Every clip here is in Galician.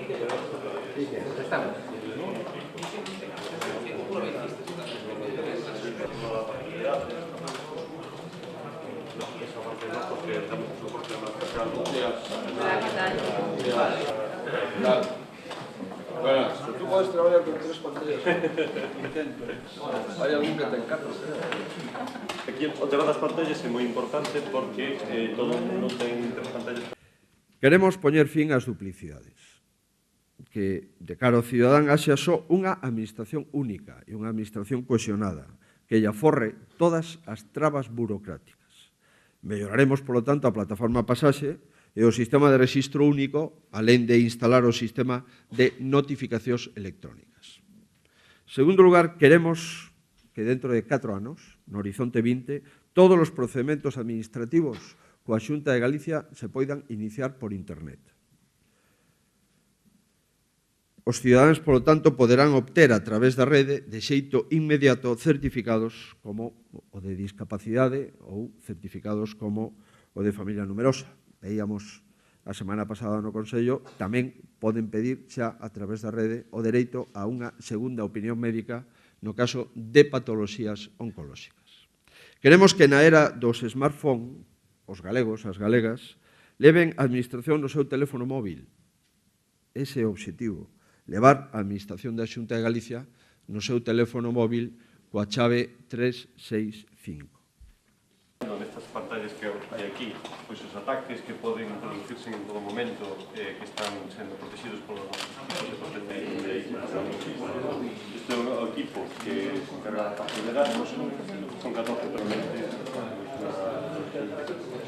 Estamos. Bueno, tú puedes trabajar con 3 pantallas. Hay algún que te encanta. Aquí o tema das pantallas é moi importante porque todo o mundo ten 3 pantallas. Queremos poñer fin ás duplicidades, que de cara ao cidadán haxa só unha administración única e unha administración cohesionada, que lle aforre todas as trabas burocráticas. Melloraremos, polo tanto, a plataforma Pasaxe e o sistema de rexistro único, alén de instalar o sistema de notificacións electrónicas. En segundo lugar, queremos que dentro de 4 anos, no horizonte 20, todos os procedementos administrativos coa Xunta de Galicia se poidan iniciar por internet. Os cidadáns, polo tanto, poderán obter a través da rede de xeito inmediato certificados como o de discapacidade ou certificados como o de familia numerosa. Veíamos a semana pasada no Consello, tamén poden pedir xa a través da rede o dereito a unha segunda opinión médica no caso de patoloxías oncolóxicas. Queremos que na era dos smartphone, os galegos, as galegas, leven a administración no seu teléfono móvil. Ese é o objetivo, levar a administración da Xunta de Galicia no seu teléfono móvil coa chave 365. Nestas pantallas que hai aquí, pois os ataques que poden producirse en todo momento que están sendo protegidos polos equipos de protección. Este é o equipo que se encarga de acelerar, son 14 actualmente.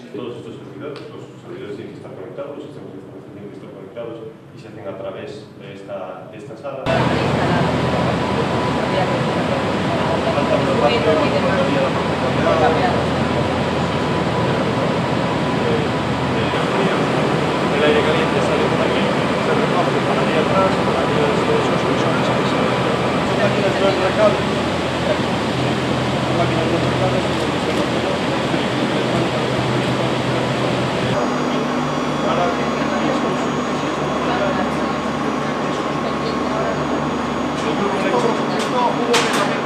Todos estes servidores, os servidores tienen que estar conectados, los sistemas de información tienen que estar conectados y se hacen a través de esta sala.